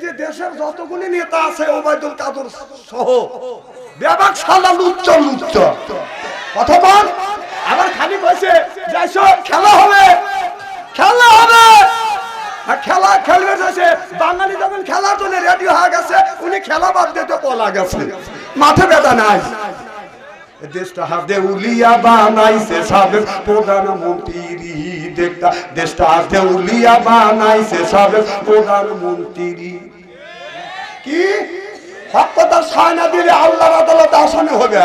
যে দেশের যতগুলি নেতা আছে ওবায়দুল কাদের সহ ব্যাপক শালা লুচ্চ লুচ্চ কথা বল। আবার খালি কইছে যাইছো খেলা হবে খেলা হবে, খেলা খেলবে যাচ্ছে। বাঙালি যখন খেলার জন্য রেডি হয়ে গেছে উনি খেলা বাদ দিতে পলা গেছে, মাঠে ব্যথা নাই। দেশটা দেউলিয়া বানাইছে সাবেক প্রধানমন্ত্রী, দেখতা দেশটা দেউলিয়া বানাইছে সাবেক প্রধানমন্ত্রী। কি হকটা ছায়না দিলে আল্লাহর আদালতে আসামি হবে।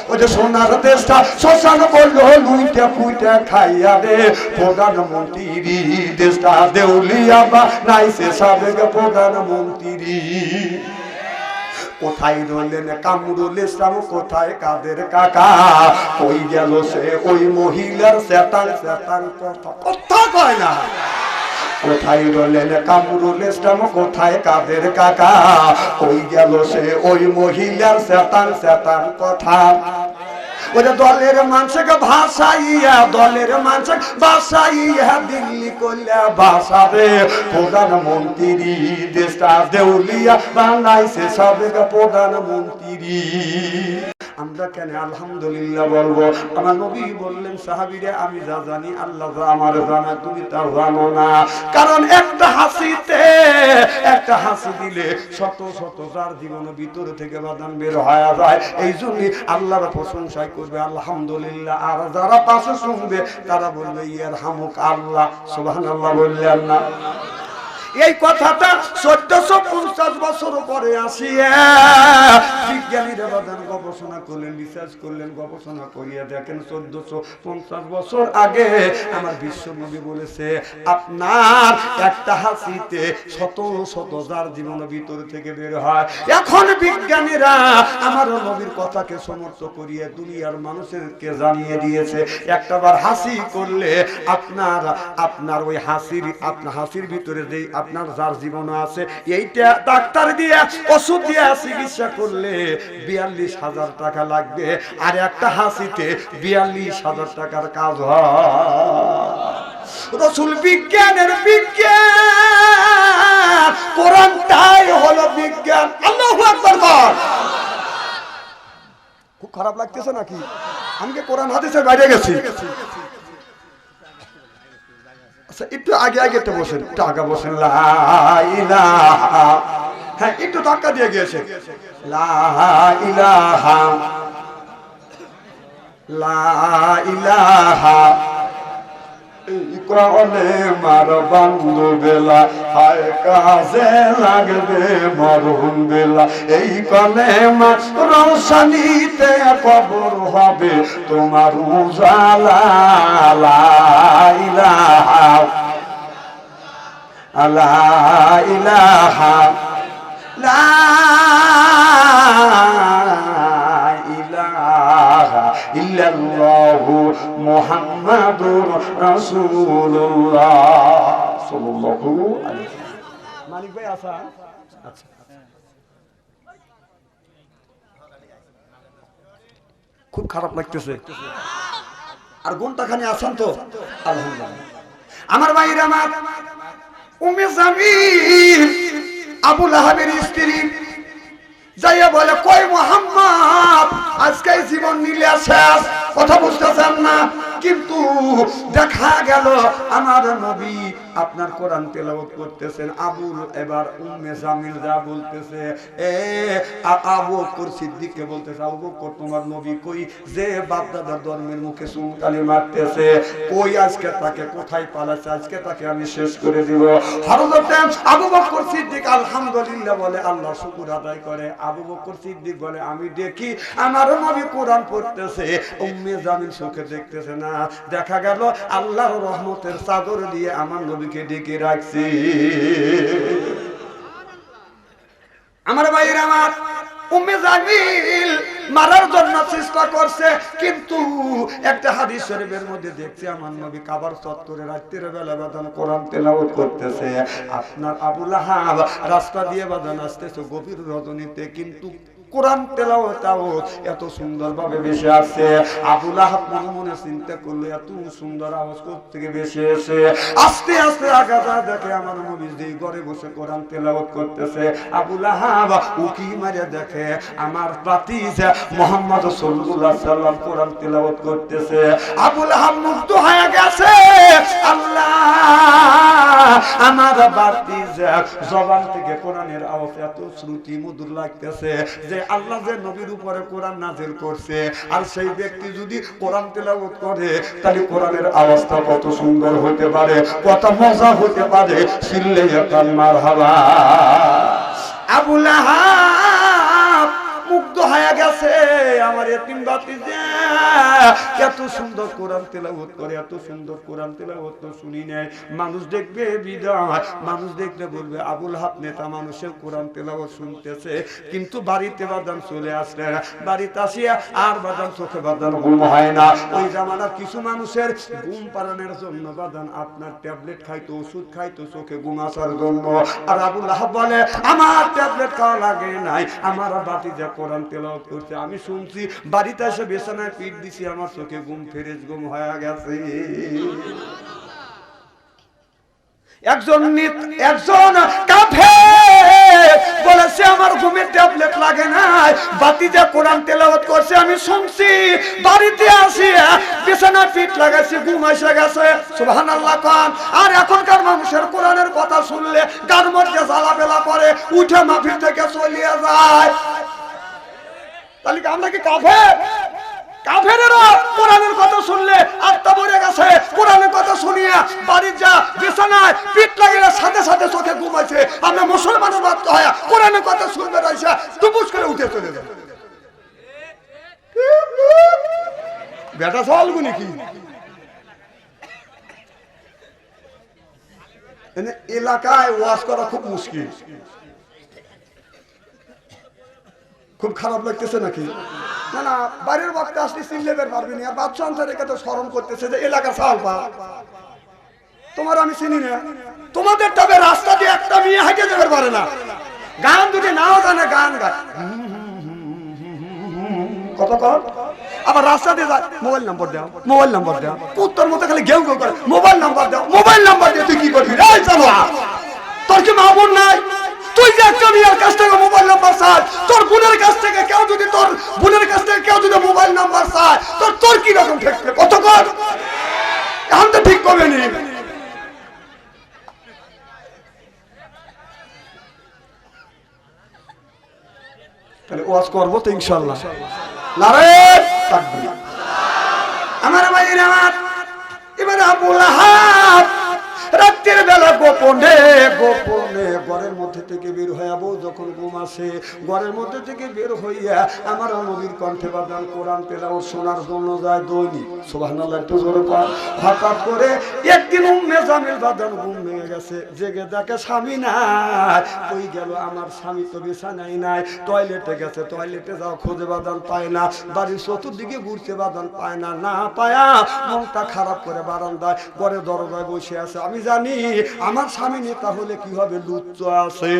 ওই যে সোনার দেশটা শ্মশান বললো লুইটা পুইটা খাইয়া রে প্রধানমন্ত্রী, দেশটা দেউলিয়া বানাইছে সাবেক প্রধানমন্ত্রী। কোথায় রইলেন কামরুল ইসলাম, কোথায় কাদের কাকা, কই গেল সে ওই মহিলার চেতান চেতান কথা কয় না। কোথায় রইলেন কামরুল ইসলাম, কোথায় কাদের কাকা, কই গেল সে ওই মহিলার চেতান চেতান কথা। ওরে দলের মানুষকে ভাষাইয়া, দলের মানুষ ভাষাইয়া দিল্লি করলে ভাষাবে প্রধানমন্ত্রী, দেশটা দেউলিয়া বানাইছে সাবেক প্রধানমন্ত্রী। আমরা কেন আলহামদুলিল্লাহ বলবো? আমার নবী বললেন সাহাবীরা আমি যা জানি আল্লাহ যা আমার জানা তুমি তা জানো না। কারণ একটা হাসিতে, একটা হাসি দিলে শত শত যার জীবনের ভিতর থেকে বাদান বের হয়ে যায়। এই জন্য আল্লাহর প্রশংসাই করবে আলহামদুলিল্লাহ, আর যারা পাশে শুনবে তারা বলবে ইয়ারহামুক আল্লাহ, সুবহানাল্লাহ বললেন না? এই কথাটা 1450 বছর পরে আসিয়া বিজ্ঞানীরা বাদান গবেষণা করলেন, রিসার্চ করলেন, গবেষণা করিয়া দেখেন 1450 বছর আগে আমার বিশ্ব নবী বলেছে আপনার একটা হাসিতে শত শত যার জীবনের ভিতর থেকে বের হয়। এখন বিজ্ঞানীরা আমার নবীর কথাকে সমর্থন করিয়া দুনিয়ার মানুষেরকে জানিয়ে দিয়েছে একটাবার হাসি করলে আপনার ওই আপনার হাসির ভিতরে যেই আপনার যার জীবন আছে এইটা ডাক্তার দিয়ে ওষুধ দিয়ে চিকিৎসা করলে 42,000 টাকা লাগবে, আর একটা হাসিতে 42,000 টাকার কাজ হয়। রসুল বিজ্ঞানের বিজ্ঞান, কোরআনটাই হলো বিজ্ঞান। আল্লাহু আকবার। খুব খারাপ লাগতেছে নাকি? আমি কি কোরআন হাদিসের বাইরে গেছি? একটু আগে আগে তো বসেন, একটু আগে বসেন। লা ইলাহা, হ্যাঁ একটু ধাক্কা দিয়ে গিয়েছে। লা ইলাহা, লা ইলাহা কোরআনে মার বান্ধু বেলা, হায় কাজে লাগবে মরহুম বেলা। এই কলে মার রৌশনীতে কবর হবে তোমার উজালা। লা ইলাহা, লা ইলাহা, লা ইলাহা ইল্লাল্লাহু মুহাম্মাদুর রাসূলুল্লাহ সাল্লাল্লাহু আলাইহি ওয়াসাল্লাম। মানিক ভাই আসা? আচ্ছা, খুব খারাপ লাগতেছে। আর ঘন্টাখানি আছেন তো আলহামদুলিল্লাহ। আমার ভাইরা, আমার উম্মে জামিল আবু লাহাবের স্ত্রী যাইয়া বলে কই মুহাম্মদ আজকে জীবন নিলে শেষ। কথা বুঝতেছেন না? কিন্তু দেখা গেল আমার নবী আপনার কোরআন তেলাওয়াত করতেছেন। এবার উম্মে জামিল যা বলতেছে, আবু বকর সিদ্দিককে বলতেছে আবু বকর তোমার নবী কই যে বাপ দাদার ধর্মের মুখে চুনকালি মারতেছে, কই আজকে তাকে কোথায় পালাচ্ছে, আজকে তাকে আমি শেষ করে দিব। হযরত আবু বকর সিদ্দিক আলহামদুলিল্লাহ বলে, আল্লাহ শুকর আদায় করে। আবু বকর সিদ্দিক বলে আমি দেখি আমার নবী কোরআন পড়তেছে, উম্মে জামিল চোখে দেখতেছে না। দেখা গেল আল্লাহর রহমতের চাদর দিয়ে আমার নবীকে ডেকে রাখছি। আমার ভাইরা, আমার উম্মে জামিল মারার জন্য চেষ্টা করছে, কিন্তু একটা হাদিস শরীফের মধ্যে দেখছি আমার নবী কাবার চত্বরে রাতের বেলা বাদান কোরআন তেলাওয়াত করতেছে। আপনার আবু লাহাব রাস্তা দিয়ে বাদান আসতেছে গভীর রজনীতে, কিন্তু কোরআন তেলাওয়াতও এত সুন্দর ভাবে ভেসে আসছে। আবু লাহাব মনে মনে চিন্তা করলো এত সুন্দর আওয়াজ থেকে ভেসে এসে আস্তে আস্তে আগাটা দেখে আমার নবীজি ঘরে বসে কোরআন তেলাওয়াত করতেছে। আবু লাহাব উকি মারে দেখে আমার ভাতিজা মুহাম্মদ সাল্লাল্লাহু আলাইহি সাল্লাম কোরআন তেলাওয়াত করতেছে। আবু লাহাব মুগ্ধ হয়ে গেছে, আল্লাহ আমার ভাতিজা জবান থেকে কোরআনের আওয়াজ এত শ্রুতি মধুর লাগতেছে যে আল্লাহ যে নবীর উপরে কোরআন নাযিল করছে আর সেই ব্যক্তি যদি কোরআন তেলাওয়াত করে তাহলে কোরআনের আওয়াজটা কত সুন্দর হতে পারে, কত মজা হতে পারে। চিল্লে একটা মারহাবা। আবু লাহাব মুগ্ধ হয়ে গেছে, আমার এতিম ভাতিজা এত সুন্দর কোরআন তেলাওয়াত করে, এত সুন্দর কোরআন তেলাওয়াত তো শুনি নাই। মানুষ দেখবে বিদায়, মানুষ দেখলে বলবে আবু লাহাব নেতা মানুষের কোরআন তেলাওয়াত শুনতেছে, কিন্তু বাড়িতে বাদান চলে আসলে বাড়িতে আসিয়া আর বাদান চোখে বাদান ঘুম হয় না। ওই জামানার কিছু মানুষের ঘুম পাড়ানোর জন্য বাদান আপনার ট্যাবলেট খাইতো, ওষুধ খাইতো চোখে ঘুম আসার জন্য। আর আবু লাহাব বলে আমার ট্যাবলেট খাওয়া লাগে নাই, আমার ভাতিজা কোরআন তেলাওয়াত করছে, আমি শুনছি, বাড়িতে এসে বিছানায় পিঠ দিছি, আমার চোখে ঘুম ফেরেশ ঘুম হয়ে গেছে। একজন কাফের বলেছে আমার ঘুমের ট্যাবলেট লাগে নাই, ভাতিজা কোরআন তেলাওয়াত করছে, আমি শুনছি, বাড়িতে আসি বিছানায় পিঠ লাগাইছি, ঘুম এসে গেছে। সুবহানাল্লাহ কোন। আর এখনকার মানুষের কোরআনের কথা শুনলে গার মধ্যে জ্বালাবেলা করে, উঠে মাহফিল থেকে চলে যায়। তাহলে আমরা কি কাফের? কাফেরেরা কোরআনের কথা শুনলে আত্মা মরে গেছে, কোরআনের কথা শুনিয়া বাড়ির যা বিছানায় পিঠ লাগিয়ে সাথে সাথে চোখে ঘুমাইছে। আমরা মুসলমানের বাধ্য হয়ে কোরআনের কথা শুনবে রাইসা টুপুস করে উঠে চলে যাবে। বেটা সওয়ালগুলি কি এলাকায় ওয়াজ করা খুব মুশকিল, খুব খারাপ লাগতেছে নাকি? না না, বাড়ির বক্তা আসলে চিনলেবের পারবি না, আর বাচ্চা অন্তরে তো স্মরণ করতেছে যে এলাকা চাল পা তোমার আমি চিনি না। তোমাদের তবে রাস্তা দিয়ে একটা মেয়ে হাঁটে যেতে পারে না, গান যদি নাও জানে গান গায় কত কর, আবার রাস্তা দিয়ে যায় মোবাইল নাম্বার দাও, মোবাইল নাম্বার দাও, উত্তর মতো খালি ঘেউ ঘেউ করে মোবাইল নাম্বার দাও, মোবাইল নাম্বার দিয়ে তুই কি করবি? এই চলো, তোর কি মা বোন নাই? তুই যে একটা মেয়ের কাছ থেকে মোবাইল নাম্বার চাই, তোর বোনের কাছ থেকে কেউ যদি, তোর বোনের কাছ থেকে কেউ যদি মোবাইল নাম্বার চায়, তোর কি রকম ঠেকবে? কত কর, এখন তো ঠিক করবে নি। তাহলে ওয়াজ করবো তো ইনশাআল্লাহ। নারায়ণ তাকবীর। আমার ভাইয়ের আমার, এবারে আবু লাহাব রাতের বেলা গোপনে গোপনে ঘরের মধ্যে থেকে বের হয়ে, বউ যখন ঘুম আসে ঘরের মধ্যে থেকে বের হইয়া আমার নবীর কণ্ঠে বাদান কোরআন তেলাওয়াত শোনার জন্য যায় দৈনিক। সুবহানাল্লাহ, একটু জোরে পড়। হঠাৎ করে একদিন উম্মে জামিল বাদান ঘুম ভেঙে গেছে, জেগে দেখে স্বামী নাই। কই গেল আমার স্বামী? তো বিছানায় নাই, টয়লেটে গেছে, টয়লেটে যাও খোঁজে বাদান পায় না, বাড়ির চতুর্দিকে ঘুরছে বাদান পায় না, না পায়া মনটা খারাপ করে বারান্দায় ঘরে দরজায় বসে আছে। আমি জানি আমার স্বামী নেতা হলে কি হবে, লুচ্চ আছে।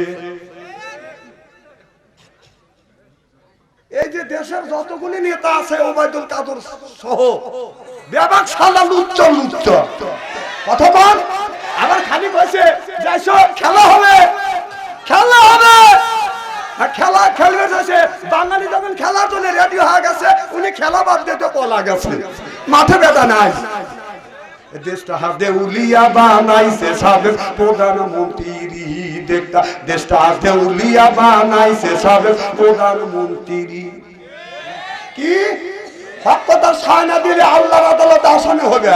এই যে দেশের যতগুলি নেতা আছে ওবায়দুল কাদের সহ ব্যাপক সালা লুচ্চ লুচ্চ কথা বল। আবার খালি কইছে যাইছো খেলা হবে, খেলা হবে, খেলা খেলবে যাচ্ছে। বাঙালি যখন খেলার জন্য রেডি হয়ে গেছে, উনি খেলা বাদ দিতে পলা গেছে, মাঠে ব্যথা নাই। দেশটা দেউলিয়া বানাইছে সাবেক প্রধানমন্ত্রী, দেখতা দেশটা দেউলিয়া বানাইছে সাবেক প্রধানমন্ত্রী। কি হক কথা ছায় না দিলে আল্লাহর আদালতে আসামি হবে।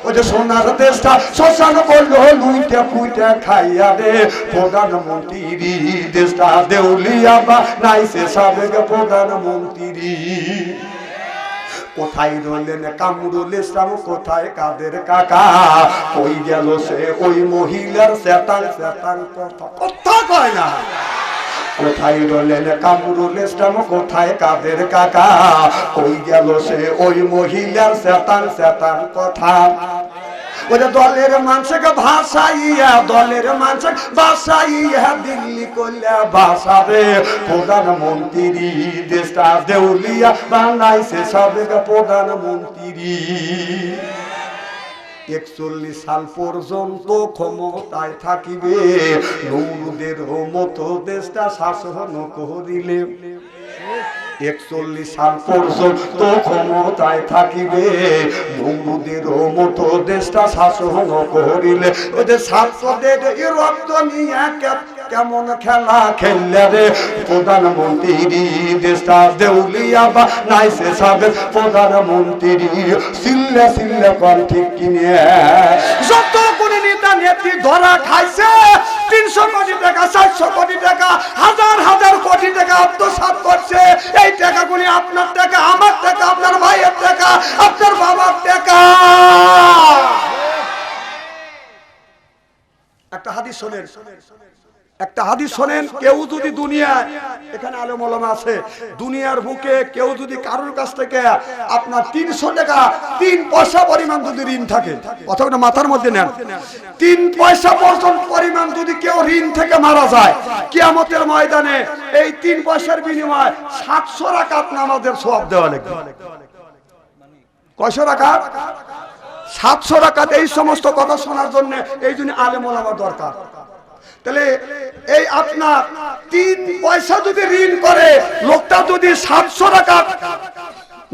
ওই যে সোনার দেশটা শ্মশান করলো লুইটা পুইটা খাইয়া রে প্রধানমন্ত্রী, দেশটা দেউলিয়া বানাইছে সাবেক প্রধানমন্ত্রী। কোথায় রইলেন কামরুল ইসলাম, কোথায় কাদের কাকা? কই গেল সে ওই মহিলার শয়তান শয়তান কথা কয় না। কোথায় রইলেন কামরুল ইসলাম, কোথায় কাদের কাকা? কই গেল সে ওই মহিলার শয়তান শয়তান কথা। ওরে দলের মানুষকে ভাষাইয়া দলের মানুষ ভাষাইয়া দিল্লি করলে ভাষাবে প্রধানমন্ত্রী দেশটা দেউলিয়া বানাইছে সাবেক প্রধানমন্ত্রী 41 সাল পর্যন্ত ক্ষমতায় থাকিবে নমরুদের মতো দেশটা শাসন করিলে 41 সাল পর্যন্ত ক্ষমতায় থাকিবে নমরুদের মতো দেশটা শাসন করিলে ওদের ছাত্রদের রক্ত নিয়ে কেমন খেলা খেললে রে প্রধানমন্ত্রী দেশটা দেউলিয়া বা নাইছে সাবেক প্রধানমন্ত্রী সিল্লে সিল্লে কম ঠিক কিনে যত কোন নেতা নেত্রী ধরা খাইছে 300 কোটি টাকা 400 কোটি টাকা হাজার হাজার কোটি টাকা আত্মসাৎ করছে এই টাকাগুলি আপনার টাকা আমার টাকা আপনার ভাইয়ের টাকা আপনার বাবার টাকা একটা হাদিস শোনেন একটা হাদিস শোনেন কেউ যদি দুনিয়ায় এখানে আলেম ওলামা আছে দুনিয়ার বুকে কেউ যদি কারোর কাছ থেকে আপনার 300 টাকা 3 পয়সা পরিমাণ যদি ঋণ থাকে কথাটা মাথার মধ্যে নেন 3 পয়সা পর্যন্ত পরিমাণ যদি কেউ ঋণ থেকে মারা যায় কিয়ামতের ময়দানে এই 3 পয়সার বিনিময়ে 700 রাকাত নামাজের সওয়াব দেওয়া লাগবে কয়শো রাকাত 700 রাকাত এই সমস্ত কথা শোনার জন্য এই জন্য আলেম ওলামা দরকার তাহলে এই আপনার 3 পয়সা যদি ঋণ করে লোকটা যদি 700 টাকা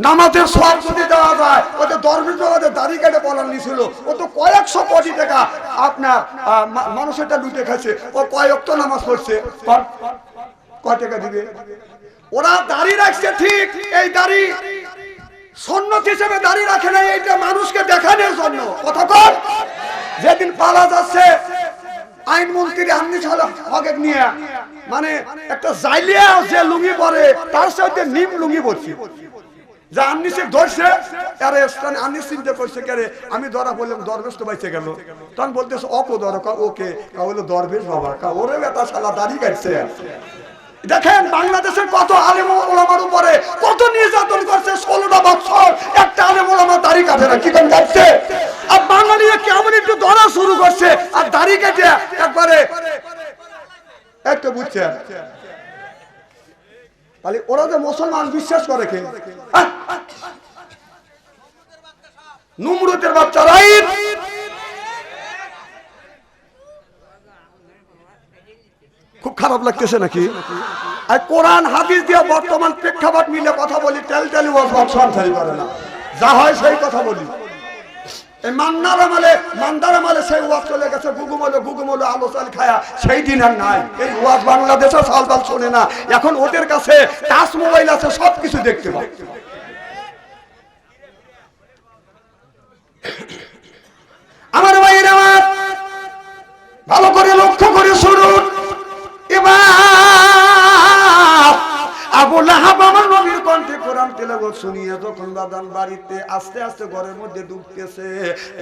নামাজের সওয়াব যদি দেওয়া যায় ওদের দরবেশ ওদের দাড়ি কেটে বলার নিছিল ও তো কয়েকশো কোটি টাকা আপনার মানুষেরটা লুটে খাচ্ছে ও কয়েকটা নামাজ পড়ছে কয় টাকা দিবে ওরা দাড়ি রাখছে ঠিক এই দাড়ি সুন্নত হিসেবে দাড়ি রাখে না এইটা মানুষকে দেখানোর জন্য কথা কর যেদিন পালা যাচ্ছে আইনমন্ত্রী আমনি হকে নিয়ে মানে একটা জাইলিয়া যে লুঙ্গি পরে তার সাথে নিম লুঙ্গি পরছি যা আমনি সে ধরছে আরে স্থানে আমনি চিন্তা করছে কে আমি ধরা বললাম দরবেশ তো বাইচে গেল তখন বলতেছে অপো ধর ওকে হলো দরবেশ বাবা ওরে বেটা শালা দাড়ি কাটছে দেখেন বাংলাদেশের কত আলেম ওলামার উপরে কত নির্যাতন করছে 16টা বছর একটা আলেম ওলামা দাড়ি কাটে না কি কোন কাটছে আর বাঙালিরা কেমন একটু ধরা শুরু করছে আর দাড়ি কেটে একবারে একটু বুঝছেন তাহলে ওরা যে মুসলমান বিশ্বাস করে কে নমরুদের বাচ্চা রাইট খুব খারাপ লাগতেছে নাকি আর কোরআন হাদিস দিয়ে বর্তমান প্রেক্ষাপট মিলে কথা বলি টেলটেলি ওয়াজ সরকারি করে না যা হয় সেই কথা বলি এই মান্দার আমলে সেই ওয়াজ চলে গেছে গুগুমলো আলোচনা খায়া সেই দিন আর নাই এই ওয়াজ বাংলাদেশে সালবাল শোনে না এখন ওদের কাছে টাচ মোবাইল আছে সবকিছু দেখতে পায় আমার ভাইয়ের আমার ভালো করে লক্ষ্য করে শুনুন এবার আবু লাহাব আমার নবীর কণ্ঠে কোরআন তেলাওয়াত শুনিয়ে যখন বাদান বাড়িতে আস্তে আস্তে ঘরের মধ্যে ঢুকতেছে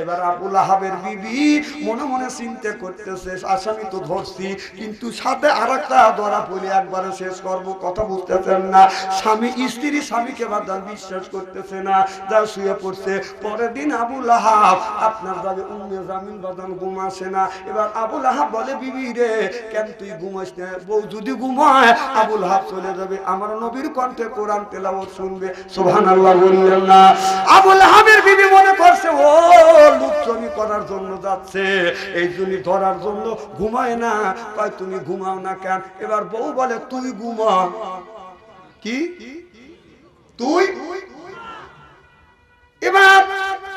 এবার আবু লাহাবের বিবি মনে মনে চিন্তা করতেছে আসামি তো ধরছি কিন্তু সাথে আরেকটা ধরা পড়ে একবারে শেষ করব কথা বুঝতেছেন না স্বামী স্ত্রী স্বামীকে বাদান বিশ্বাস করতেছে না যা শুয়ে পড়ছে পরের দিন আবু লাহাব আপনার যাবে উম্মে জামিন বাদান ঘুমাসে না এবার আবু লাহাব বলে বিবি রে কেন তুই ঘুমাস না বউ যদি ঘুমায় আবু লাহাব চলে যাবে আমার নবীর কণ্ঠে কোরআন তেলাওয়াত শুনবে সুবহানাল্লাহ বললেন না আবু লাহাবের বিবি মনে করছে ও লুচ্চমি করার জন্য যাচ্ছে এই জন্য ধরার জন্য ঘুমায় না কয় তুমি ঘুমাও না কেন এবার বউ বলে তুই ঘুমা কি তুই এবার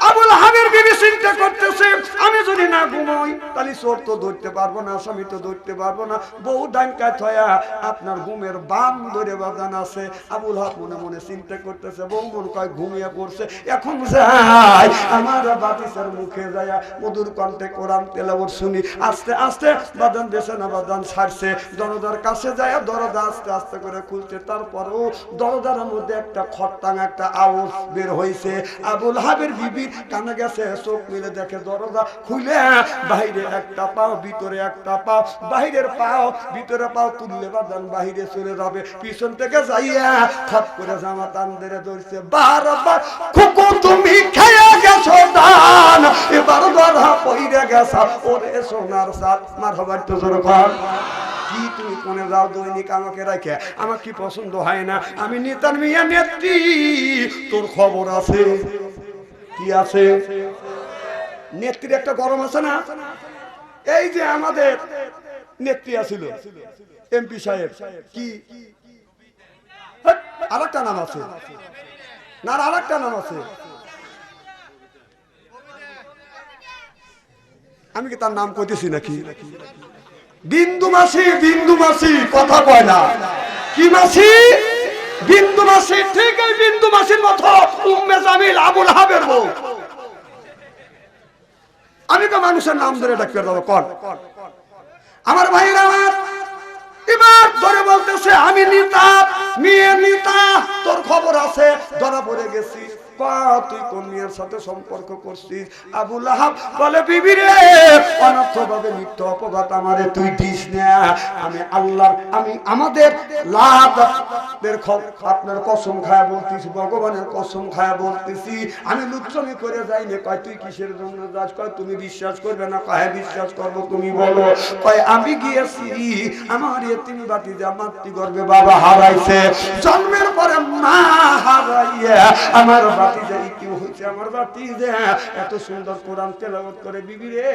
আবু লাহাবের বিবি চিন্তা করতেছে আমি যদি না ঘুমাই তাহলে চোর তো ধরতে পারবো না স্বামী তো ধরতে পারবো না বউ ডাঙ্কা থয়া আপনার ঘুমের বাম ধরে বাগান আছে আবু লাহাব মনে মনে চিন্তা করতেছে বউ মনে কয় ঘুমিয়ে পড়ছে এখন যাই আমার বাতিসের মুখে যায় মধুর কণ্ঠে কোরআন তেলাওয়াত শুনি আস্তে আস্তে বাদান দেশে না বাদান ছাড়ছে দরজার কাছে যায় দরজা আস্তে আস্তে করে খুলছে তারপরও দরজার মধ্যে একটা খট্টাং একটা আওয়াজ বের হয়েছে আবু লাহাবের বিবি কানে গেছে, চোখ মিলে দেখে দরজা খুলে বাইরে একটা পাও ভিতরে একটা পাও, বাইরের পাও ভিতরে পাও তুললে বাদান বাইরে চলে যাবে, পিছন থেকে যাইয়া খপ করে জামা টান ধরে ধরছে, বারবার খুকু তুমি খেয়ে গেছো দান, এবার ধরা পইরে গেছা ওরে সোনার সাথ। মারহাবা তো জোরে কর। কি তুমি কোনে যাও দৈনিক আমাকে রাখে, আমার কি পছন্দ হয় না, আমি নেতার মিয়া নেত্রী, তোর খবর আছে? কি আছে? নেত্রীর একটা গরম আছে না? এই যে আমাদের নেত্রী আছিল এমপি সাহেব, কি আরেকটা নাম আছে না, আরেকটা নাম আছে, আমি কি তার নাম কইতেছি নাকি? বিন্দু মাসি, বিন্দু মাসি কথা কয় না, কি মাসি? বিন্দু মাসি। ঠিক এই বিন্দু মাসির মতো উম্মে জামিল আবুল হাবের বউ। আমি তো মানুষের নাম ধরে ডাকতে দেবো কন আমার ভাইরা, আমার এবার ধরে বলতেছে আমি নিতা, মেয়ে নিতা, তোর খবর আছে? ধরা পড়ে গেছি। তুই কোন মেয়ের সাথে সম্পর্ক করছিস? আবু লাহাব বলে বিবি রে, অনর্থভাবে মিথ্যা অপবাদ আমারে তুই দিস না, আমি আল্লাহর, আমি আমাদের লাহাবের আপনার কসম খায়া বলতেছি, ভগবানের কসম খায়া বলতেছি, আমি লুচ্ছমি করে যাইনি। কয় তুই কিসের জন্য যাস? কয় তুমি বিশ্বাস করবে না। কয় বিশ্বাস করবো, তুমি বলো। কয় আমি গিয়েছি, আমার এতিম ভাতিজা মাতৃগর্ভে বাবা হারাইছে, জন্মের পরে মা হারাইয়া আমার ভাতিজা ইতিম হয়েছে, আমার ভাতিজা এত সুন্দর কোরআন তেলাওয়াত করে বিবি রে,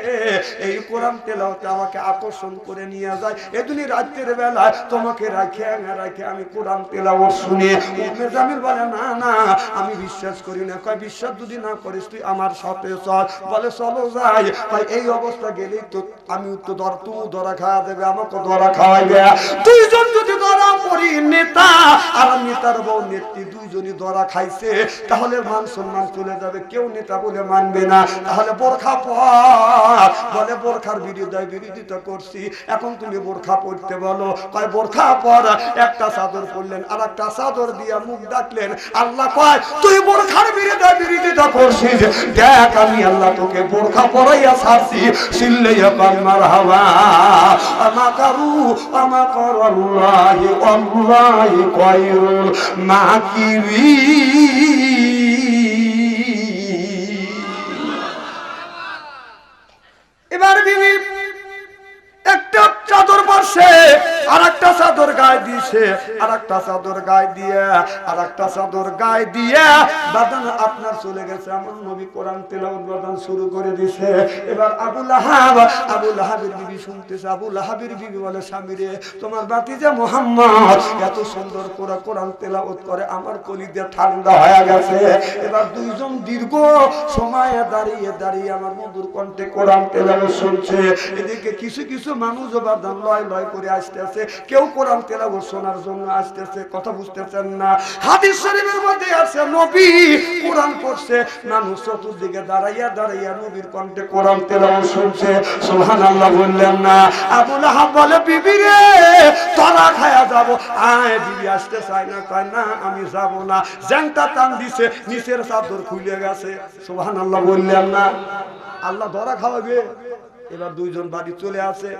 এই কোরআন তেলাওয়াতে আমাকে আকর্ষণ করে নিয়ে যায়, এদিনই রাতের বেলায় তোমাকে রাখে রাখে আমি কোরআন তেলাওয়াত শুনি। উম্মে জামিল বলে না না আমি বিশ্বাস করি না। কয় বিশ্বাস যদি না করিস তুই আমার সাথে চল। বলে চলো যাই। কয় এই অবস্থা গেলেই তো আমি তো ধর, তুমি ধরা খাওয়া দেবে, আমাকে ধরা খাওয়াইবে, দুইজন যদি ধরা পড়ি, নেতা আর নেতার বউ নেত্রী দুইজনই ধরা খাইছে, তাহলে মান সম্মান চলে যাবে, কেউ নেতা বলে মানবে না। তাহলে বোরখা পর, বলে বোরখার বিরোধিতা করছি, এখন তুমি বোরখা পড়তে বলো। কয় বোরখা পর, একটা চাদর পরলেন, আর একটা চাদর দিয়া মুখ ডাকলেন। আল্লাহ কয় তুই বোরখার বিরোধিতা করছিস, দেখ আমি আল্লাহ তোকে বোরখা পরাইয়া ছাড়ছি। সিল্লাইয়া পান মারহাবা, আমাকারু আমাকারাল্লাহি আল্লাহি খায়রুল মাকিরিন। এবার বিবি একটা চাদর পরছে, আর একটা চাদর গায়ে দিয়েছে, আর একটা চাদর গায়ে দিয়ে, আর একটা চাদর গায়ে দিয়ে বাদান আপনার চলে গেছে। আমার নবী কোরআন তেলাওয়াত বাদান শুরু করে দিয়েছে। এবার আবু লাহাবের বিবি শুনতেছে। আবু লাহাবের বিবি বলে স্বামী রে, তোমার ভাতিজা মুহাম্মদ এত সুন্দর করে কোরআন তেলাওয়াত করে, আমার কলিজা ঠান্ডা হয়ে গেছে। এবার দুইজন দীর্ঘ সময় দাঁড়িয়ে দাঁড়িয়ে আমার মধুর কণ্ঠে কোরআন তেলাওয়াত শুনছে। এদিকে কিছু কিছু মানুষ বাদান লয় লয় করে আসতেছে, কেউ কোরআন তেলাওয়াত শোনার জন্য আসতেছে। কথা বুঝতেছেন না? হাদিস শরীফের মধ্যে আছে নবী কোরআন পড়ছে, মানুষ চতুর্দিকে দাঁড়াইয়া দাঁড়াইয়া নবীর কণ্ঠে কোরআন তেলাওয়াত শুনছে। সুবহানাল্লাহ বললেন না? আবু লাহাব বলে বিবি রে তোরা খায়া যাব। আয় বিবি আসতে চায় না। কয় না আমি যাব না। জ্যাংটা টান দিছে, নিচের চাদর খুলে গেছে। সুবহানাল্লাহ বললেন না? আল্লাহ ধরা খাওয়াবে। এবার দুইজন বাড়ি চলে আসে।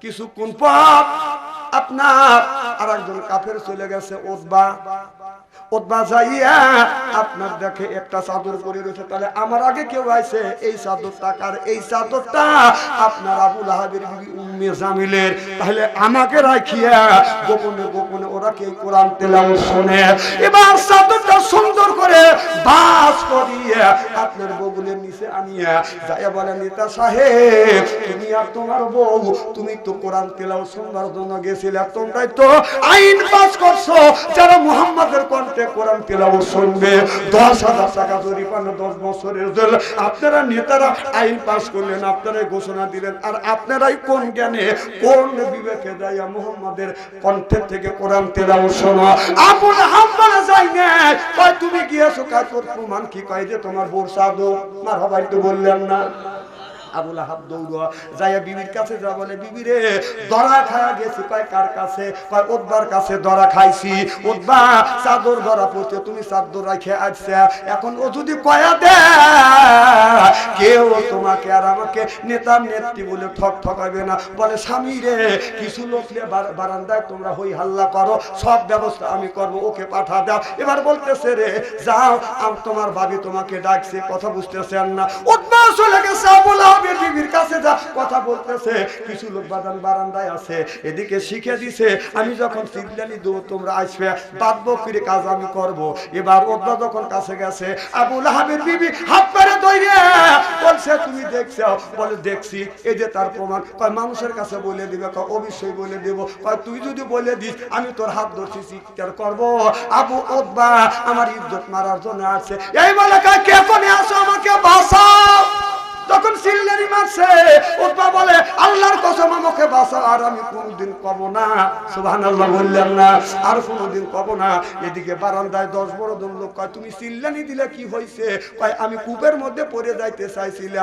কিছুক্ষণ পর আপনার আর একজন কাফের চলে গেছে, ওতবা যাইয়া আপনার দেখে একটা চাদর পরে রয়েছে। তাহলে আমার আগে কেউ আইছে, এই চাদরটা কার? এই চাদরটা আপনার আবু লাহাবের বিবি উম্মে জামিলের। তাহলে আমাকে রাখিয়া গোপনে গোপনে ওরা কে কোরআন তেলাওয়াত শুনে। এবার চাদরটা সুন্দর করে বাস করিয়া আপনার বগুলের নিচে আনিয়া যাইয়া বলে নেতা সাহেব, তুমি আর তোমার বউ তুমি তো কোরআন তেলাওয়াত শোনার জন্য গেছিলে, তোমরাই তো আইন পাস করছো যারা মুহাম্মাদের কণ্ঠে কোরআন তেলাওয়াত শুনবে 10,000 টাকা জরিমানা, 10 বছরের জেল। আপনারা নেতারা আইন পাস করলেন, আপনারাই ঘোষণা দিলেন, আর আপনারাই কোন জ্ঞানে কোন বিবেকে যাইয়া মুহাম্মাদের কণ্ঠের থেকে কোরআন তেলাওয়াত শোনো? আবু লাহাব বলে যাই না। কয় তুমি গিয়েছো, কাজ তোর প্রমাণ কি? কয় যে তোমার বোর চাদর। মারহাবা তো বললেন না? আবুল আহাব দৌড়া যায় বিবির কাছে যা বলে, বিবি রে দরা খায়া গেছি। কয় কার কাছে? কয় উতবার কাছে দরা খাইছি। উতবা চাদর ধরা পড়তে তুমি চাদর রাখে আসছে, এখন ও যদি কয়া দে কেউ তোমাকে আর আমাকে নেতা নেত্রী বলে ঠক ঠকাবে না। বলে স্বামী রে কিছু লোক বারান্দায় তোমরা হই হাল্লা করো, সব ব্যবস্থা আমি করবো, ওকে পাঠা দাও। এবার বলতেছে রে যাও, তোমার ভাবি তোমাকে ডাকছে, কথা বুঝতেছেন না। উতবা চলে গেছে আবুল আহাবের বিবির কাছে, যা কথা বলতেছে। কিছু লোক বারান্দায় আছে, এদিকে শিখে দিছে আমি যখন সিগনালি দেবো তোমরা আসবে, বাদ বকরি কাজ আমি করব। এবার উতবা যখন কাছে গেছে, আবুল আহাবের বিবি হাত ধরে দইরে বলছে তুমি দেখছো? বলে দেখছি। এই যে তার প্রমাণ। কয় মানুষের কাছে বলে দিবে? কয় অবশ্যই বলে দেব। কয় তুই যদি বলে দিস আমি তোর হাত ধরছি চিৎকার করবো। আবু উতবা আমার ইজ্জত মারার জন্য আসছে। এই বলে কয় কে কোনে আসো, আমাকে বাঁচাও। যখন সিল্লারি মারছে উতবা বলে আল্লাহর কসম আমাকে বাঁচাও, আর আমি কোনদিন কব না। সুবহানাল্লাহ বললেন না? আর কোনদিন কব না। এদিকে বারান্দায় 10-12 জন লোক কয় তুমি সিল্লানি দিলে কি হয়েছে? কয় আমি কূপের মধ্যে পড়ে যাইতে চাইছিলাম।